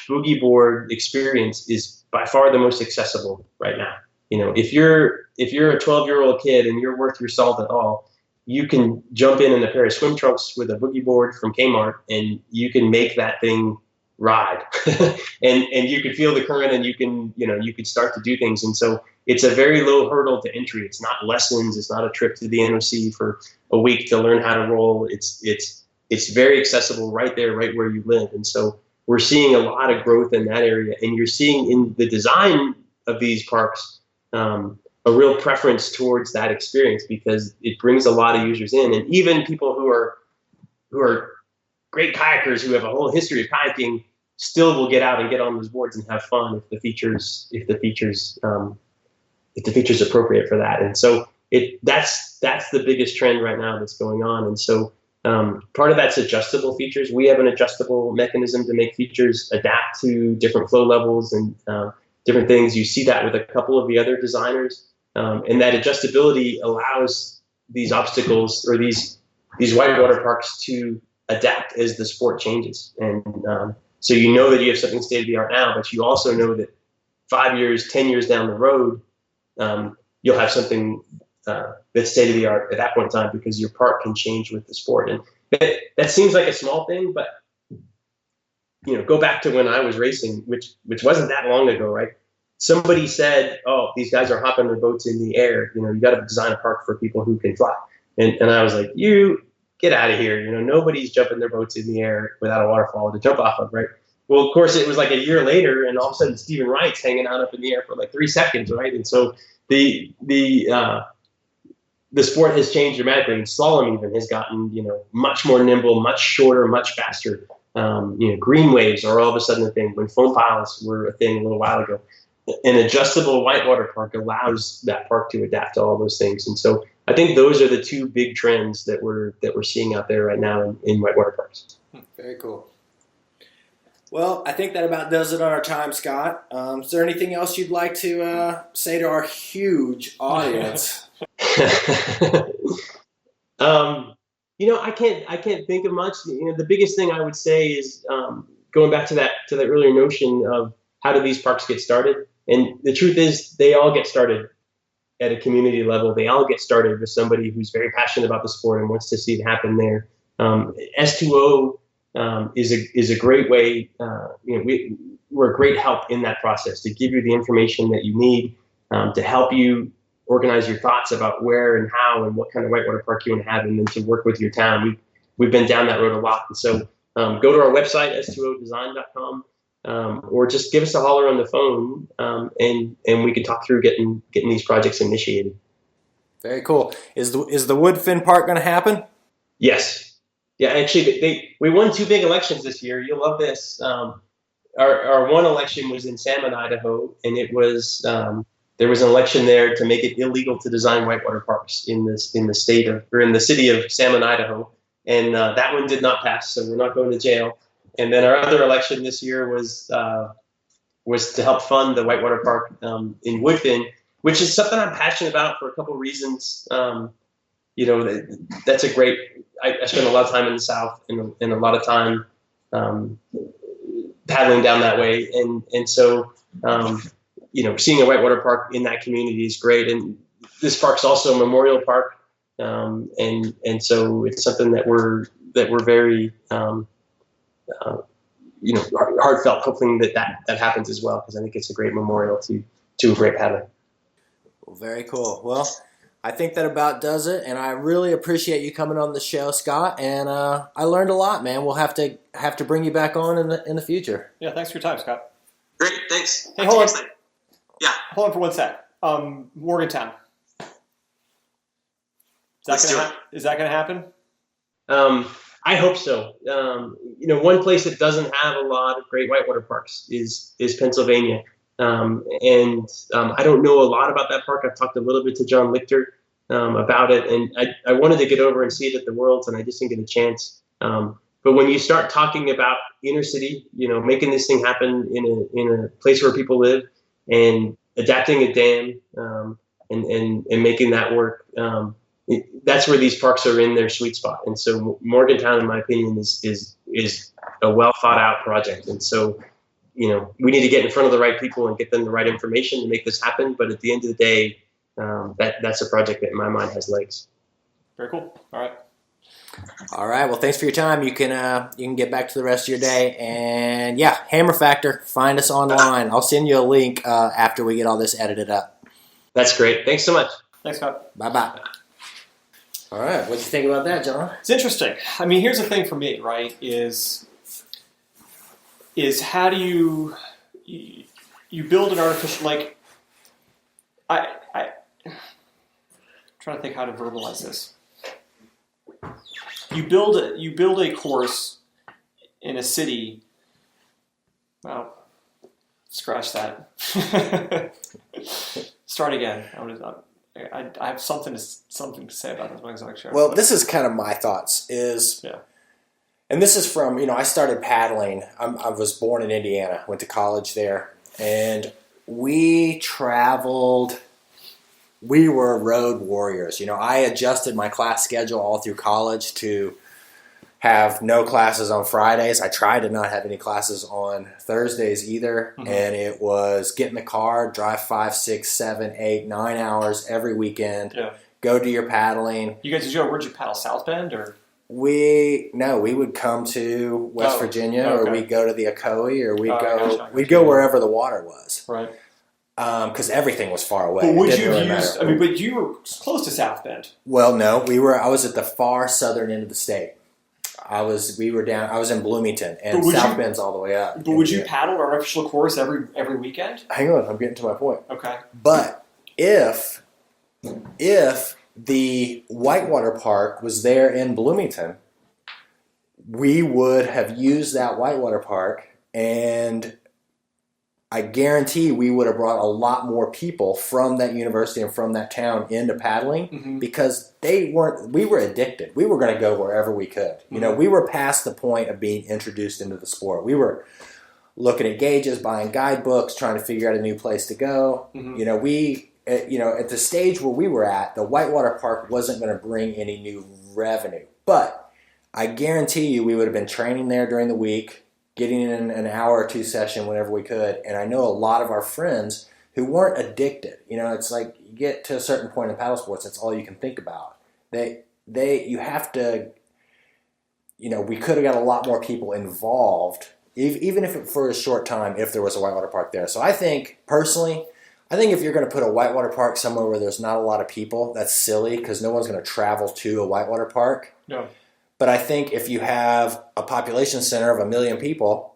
boogie board experience is by far the most accessible right now. If you're a 12-year-old kid and you're worth your salt at all, you can jump in a pair of swim trunks with a boogie board from Kmart and you can make that thing ride and you can feel the current and you can start to do things. And so it's a very low hurdle to entry. It's not lessons. It's not a trip to the NOC for a week to learn how to roll. It's very accessible right there, right where you live. And so we're seeing a lot of growth in that area. And you're seeing in the design of these parks a real preference towards that experience because it brings a lot of users in. And even people who are great kayakers who have a whole history of kayaking still will get out and get on those boards and have fun if the features appropriate for that. And so that's the biggest trend right now that's going on. And so part of that's adjustable features. We have an adjustable mechanism to make features adapt to different flow levels and different things. You see that with a couple of the other designers. And that adjustability allows these obstacles or these whitewater parks to adapt as the sport changes. And so you know that you have something state-of-the-art now, but you also know that 5 years, 10 years down the road, you'll have something that's state-of-the-art at that point in time because your park can change with the sport. And that seems like a small thing, but go back to when I was racing, which wasn't that long ago, right? Somebody said, "Oh, these guys are hopping their boats in the air. You got to design a park for people who can fly." And I was like, "You get out of here. Nobody's jumping their boats in the air without a waterfall to jump off of, right? Well, of course, it was like a year later, and all of a sudden Stephen Wright's hanging out up in the air for like 3 seconds, right? And so the sport has changed dramatically. And slalom even has gotten, much more nimble, much shorter, much faster. Green waves are all of a sudden a thing when foam piles were a thing a little while ago. An adjustable whitewater park allows that park to adapt to all those things. And so I think those are the two big trends that we're seeing out there right now in whitewater parks. Very cool. Well, I think that about does it on our time, Scott. Is there anything else you'd like to say to our huge audience? I can't think of much. The biggest thing I would say is going back to that earlier notion of how do these parks get started? And the truth is, they all get started at a community level. They all get started with somebody who's very passionate about the sport and wants to see it happen there. S2O is a great way. We're a great help in that process to give you the information that you need to help you organize your thoughts about where and how and what kind of whitewater park you want to have, and then to work with your town. We've been down that road a lot, and so go to our website s2odesign.com, or just give us a holler on the phone, and we can talk through getting these projects initiated. Very cool. Is the Woodfin Park going to happen? Yes. Yeah, actually, we won 2 big elections this year. You'll love this. Our one election was in Salmon, Idaho, and it was there was an election there to make it illegal to design whitewater parks in the city of Salmon, Idaho, and that one did not pass. So we're not going to jail. And then our other election this year was to help fund the whitewater park in Woodfin, which is something I'm passionate about for a couple of reasons. That's a great. I spend a lot of time in the South and a lot of time paddling down that way, and so seeing a whitewater park in that community is great. And this park's also a memorial park, and so it's something that we're very heartfelt hoping that happens as well, because I think it's a great memorial to a great paddler. Well, very cool. Well, I think that about does it, and I really appreciate you coming on the show, Scott. And I learned a lot, man. We'll have to bring you back on in the future. Yeah, thanks for your time, Scott. Great, thanks. Hey, hold on. Yeah. Hold on for 1 sec. Morgantown. Is that going to happen? I hope so. One place that doesn't have a lot of great whitewater parks is Pennsylvania. And I don't know a lot about that park. I've talked a little bit to John Lichter about it, and I wanted to get over and see it at the Worlds, and I just didn't get a chance. But when you start talking about inner city, making this thing happen in a place where people live, and adapting a dam, and making that work, that's where these parks are in their sweet spot. And so Morgantown, in my opinion, is a well thought out project. And so we need to get in front of the right people and get them the right information to make this happen. But at the end of the day, that's a project that in my mind has legs. Very cool. All right. All right. Well, thanks for your time. You can get back to the rest of your day. And yeah, Hammer Factor. Find us online. I'll send you a link after we get all this edited up. That's great. Thanks so much. Thanks, Scott. Bye-bye. All right. What do you think about that, John? It's interesting. I mean, here's the thing for me, right, is how do you build an artificial, like, I'm trying to think how to verbalize this. You build a course in a city. Well, scratch that. Start again. I have something to say about this. I'm not sure. Well, this is kind of my thoughts. And this is from, I started paddling. I was born in Indiana, went to college there, and we traveled. We were road warriors. I adjusted my class schedule all through college to have no classes on Fridays. I tried to not have any classes on Thursdays either. Mm-hmm. And it was get in the car, drive 5, 6, 7, 8, 9 hours every weekend. Yeah. Go do your paddling. You guys, where'd you paddle? South Bend or? We would come to West Virginia, or we'd go to the Ocoee, or we'd go wherever the water was. Right. because everything was far away. But would It you didn't have really used? matter. I mean, but you were close to South Bend. Well, no, I was at the far southern end of the state. I was in Bloomington, and South Bend's all the way up. But would you paddle our official course every weekend? Hang on, I'm getting to my point. Okay. But if the Whitewater Park was there in Bloomington, we would have used that Whitewater Park, and I guarantee we would have brought a lot more people from that university and from that town into paddling because we were addicted. We were going to go wherever we could. You know, we were past the point of being introduced into the sport. We were looking at gauges, buying guidebooks, trying to figure out a new place to go. You know, at the stage where we were at, the Whitewater Park wasn't going to bring any new revenue. But I guarantee you we would have been training there during the week, getting in an hour or two session whenever we could. And I know a lot of our friends who weren't addicted. You know, it's like you get to a certain point in paddle sports, that's all you can think about. You have to, you know, we could have got a lot more people involved, even if for a short time, if there was a Whitewater Park there. So I think, personally, if you're going to put a Whitewater Park somewhere where there's not a lot of people, that's silly because no one's going to travel to a Whitewater Park. No. But I think if you have a population center of 1 million people,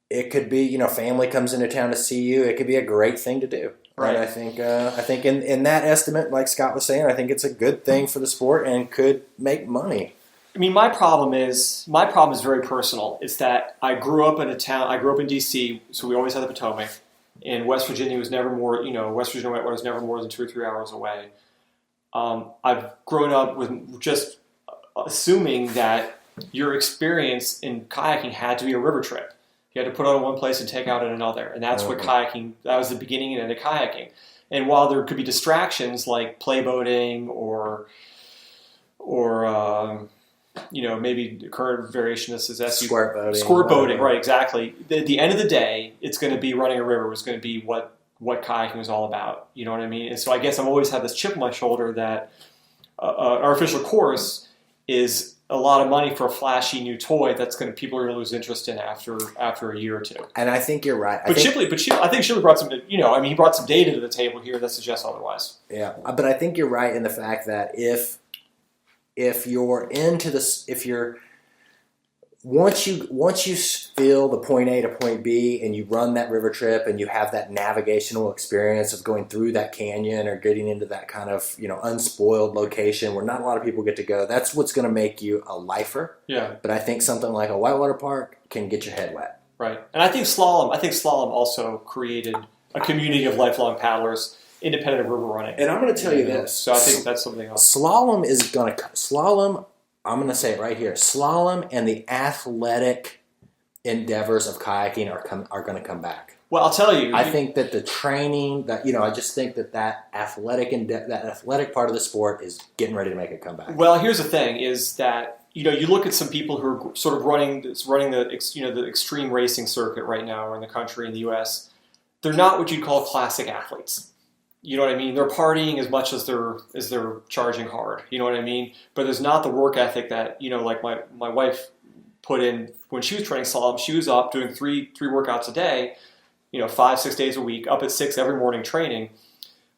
it could be, you know, family comes into town to see you. It could be a great thing to do. Right. And I think in that estimate, like Scott was saying, I think it's a good thing for the sport and could make money. I mean, my problem is very personal. It's that I grew up in D.C., so we always had the Potomac. And West Virginia was never more, West Virginia Whitewater was never more than 2 or 3 hours away. I've grown up with just assuming that your experience in kayaking had to be a river trip. You had to put on one place and take out in another. And that's what kayaking, that was the beginning and end of kayaking. And while there could be distractions like playboating or maybe the current variation of this is Squirt boating. Squirt boating, right, exactly. At the end of the day, it's going to be running a river. It's going to be what kayaking is all about. You know what I mean? And so I guess I've always had this chip on my shoulder that our official course is a lot of money for a flashy new toy that's people are going to lose interest in after a year or two. And I think you're right. I think Shipley brought some, he brought some data to the table here that suggests otherwise. Yeah, but I think you're right in the fact that if you're into this, once you feel the point A to point B and you run that river trip and you have that navigational experience of going through that canyon or getting into that kind of, unspoiled location where not a lot of people get to go, that's what's going to make you a lifer. Yeah. But I think something like a Whitewater Park can get your head wet. Right. And I think slalom also created a community of lifelong paddlers independent of river running. And I'm going to tell you this. So I think that's something else. Slalom, I'm going to say it right here. Slalom and the athletic endeavors of kayaking are going to come back. Well, I'll tell you. I think that the training, I just think that athletic part of the sport is getting ready to make a comeback. Well, here's the thing: is that you look at some people who are sort of running the extreme racing circuit right now in the country in the U.S. They're not what you'd call classic athletes. You know what I mean? They're partying as much as they're charging hard. You know what I mean? But there's not the work ethic that, like my wife put in when she was training slalom. She was up doing three workouts a day, 5-6 days a week, up at 6 every morning training.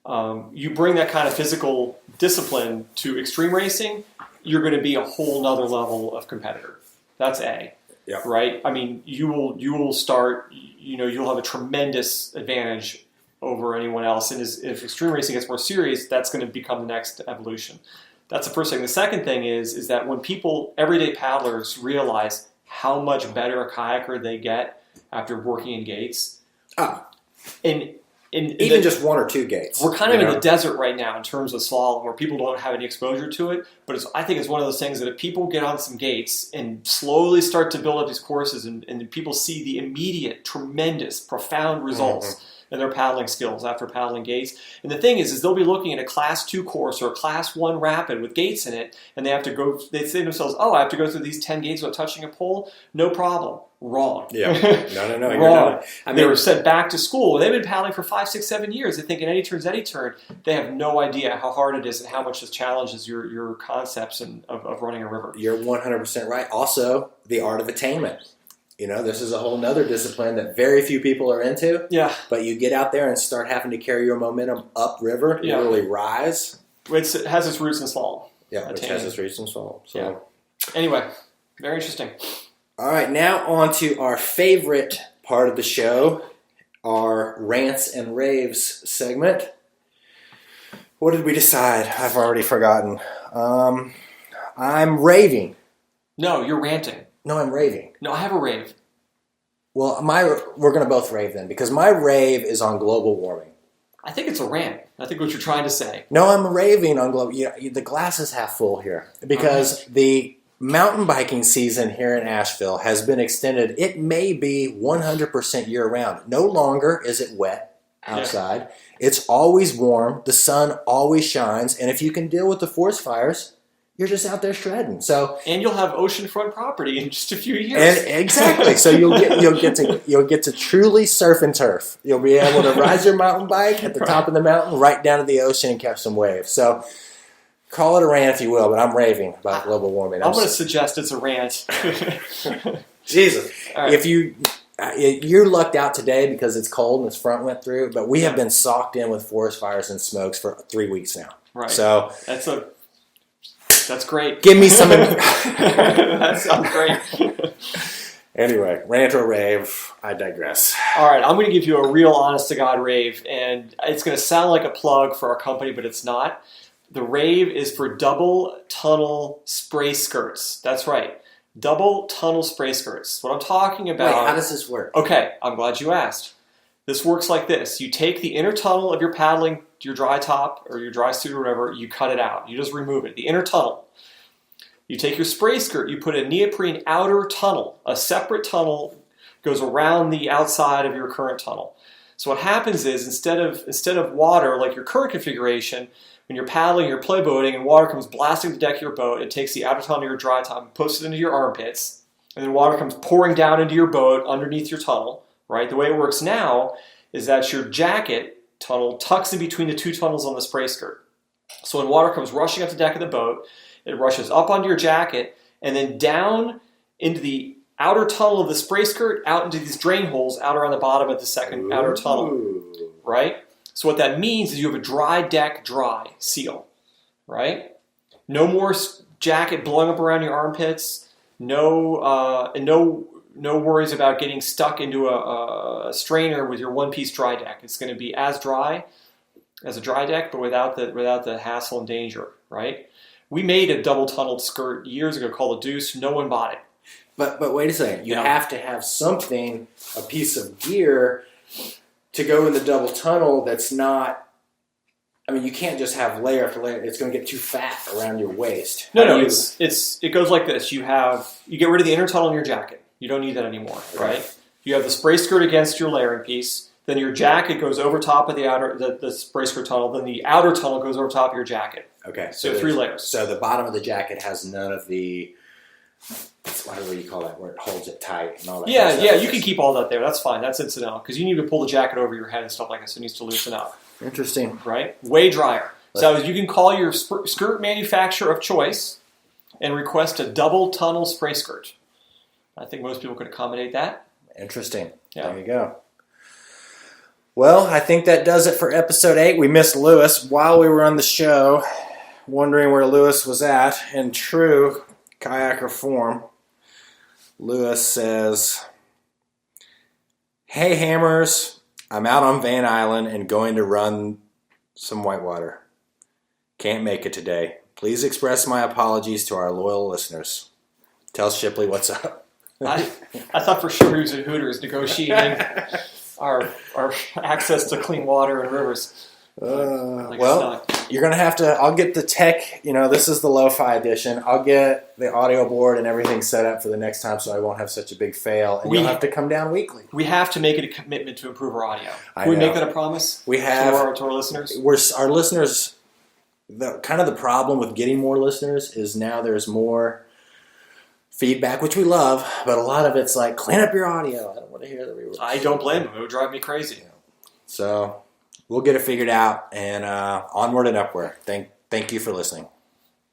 You bring that kind of physical discipline to extreme racing, you're going to be a whole nother level of competitor. That's A. Yeah. Right? I mean, you will start, you'll have a tremendous advantage over anyone else. And if extreme racing gets more serious, that's going to become the next evolution. That's the first thing. The second thing is that when everyday paddlers realize how much better a kayaker they get after working in gates. And even just 1 or 2 gates. We're kind of in the desert right now in terms of slalom where people don't have any exposure to it. But I think it's one of those things that if people get on some gates and slowly start to build up these courses and people see the immediate, tremendous, profound results in their paddling skills after paddling gates. And the thing is they'll be looking at a Class 2 course or a Class 1 rapid with gates in it, and they say to themselves, I have to go through these 10 gates without touching a pole? No problem. Wrong. Yeah. No. Wrong. They were sent back to school. They've been paddling for 5, 6, 7 years. They think in any turn. They have no idea how hard it is and how much this challenges your concepts of running a river. You're 100% right. Also, the art of attainment. this is a whole nother discipline that very few people are into. Yeah. But you get out there and start having to carry your momentum upriver, you really rise. It has its roots in slalom. Yeah, which has its roots in slalom. So. Yeah. Anyway, very interesting. All right, now on to our favorite part of the show, our Rants and Raves segment. What did we decide? I've already forgotten. I'm raving. No, you're ranting. No, I'm raving. No, I have a rave. Well, we're going to both rave then, because my rave is on global warming. I think it's a rant. I think what you're trying to say. No, I'm raving on global. The glass is half full here, because the mountain biking season here in Asheville has been extended. It may be 100% year-round. No longer is it wet outside. Yeah. It's always warm. The sun always shines. And if you can deal with the forest fires, you're just out there shredding. And you'll have oceanfront property in just a few years. And exactly. So you'll get to truly surf and turf. You'll be able to ride your mountain bike at the top of the mountain, right down to the ocean, and catch some waves. So call it a rant if you will, but I'm raving about global warming. I'm going to suggest it's a rant. Jesus. Right. If you're lucked out today because it's cold and this front went through, but we have been socked in with forest fires and smokes for 3 weeks now. Right. So that's great. Give me some. That sounds great. Anyway, rant or rave, I digress. All right, I'm going to give you a real honest-to-God rave, and it's going to sound like a plug for our company, but it's not. The rave is for double tunnel spray skirts. That's right. Double tunnel spray skirts. What I'm talking about... Wait, how does this work? Okay, I'm glad you asked. This works like this. You take the inner tunnel of your paddling, your dry top, or your dry suit or whatever, you cut it out. You just remove it. The inner tunnel. You take your spray skirt, you put a neoprene outer tunnel. A separate tunnel goes around the outside of your current tunnel. So what happens is, instead of water, like your current configuration, when you're paddling, you're play boating, and water comes blasting the deck of your boat, it takes the outer tunnel of your dry top and puts it into your armpits, and then water comes pouring down into your boat underneath your tunnel, right? The way it works now is that your jacket tunnel tucks in between the two tunnels on the spray skirt. So when water comes rushing up the deck of the boat, it rushes up onto your jacket and then down into the outer tunnel of the spray skirt, out into these drain holes out around the bottom of the second outer tunnel, right? So what that means is you have a dry deck dry seal, right? No more jacket blowing up around your armpits. No worries about getting stuck into a strainer with your one-piece dry deck. It's going to be as dry as a dry deck, but without the hassle and danger, right? We made a double-tunneled skirt years ago called a Deuce. No one bought it. But wait a second. You have to have something, a piece of gear, to go in the double tunnel that's not... I mean, you can't just have layer after layer. It's going to get too fat around your waist. No, it goes like this. You get rid of the inner tunnel in your jacket. You don't need that anymore, right? You have the spray skirt against your layering piece. Then your jacket goes over top of the spray skirt tunnel. Then the outer tunnel goes over top of your jacket. Okay. So 3 layers. So the bottom of the jacket has none of the... whatever you call that, where it holds it tight and all that. Yeah, you can keep all that there. That's fine. That's incidental because you need to pull the jacket over your head and stuff like that, so it needs to loosen up. Interesting. Right? Way drier. So you can call your skirt manufacturer of choice and request a double tunnel spray skirt. I think most people could accommodate that. Interesting. Yeah. There you go. Well, I think that does it for episode 8. We missed Lewis while we were on the show, wondering where Lewis was at. In true kayaker form, Lewis says, "Hey Hammers, I'm out on Van Island and going to run some Whitewater. Can't make it today. Please express my apologies to our loyal listeners. Tell Shipley what's up." I thought for sure he was at Hooters negotiating our access to clean water and rivers. Well, you're going to have to... I'll get the tech... this is the lo-fi edition. I'll get the audio board and everything set up for the next time so I won't have such a big fail. And you'll have to come down weekly. We have to make it a commitment to improve our audio. Can we make that a promise? We have... To our listeners? Our listeners... The problem with getting more listeners is now there's more feedback, which we love, but a lot of it's like, clean up your audio. I don't want to hear the rewords. I don't blame them. It would drive me crazy. So... we'll get it figured out, and onward and upward. Thank you for listening.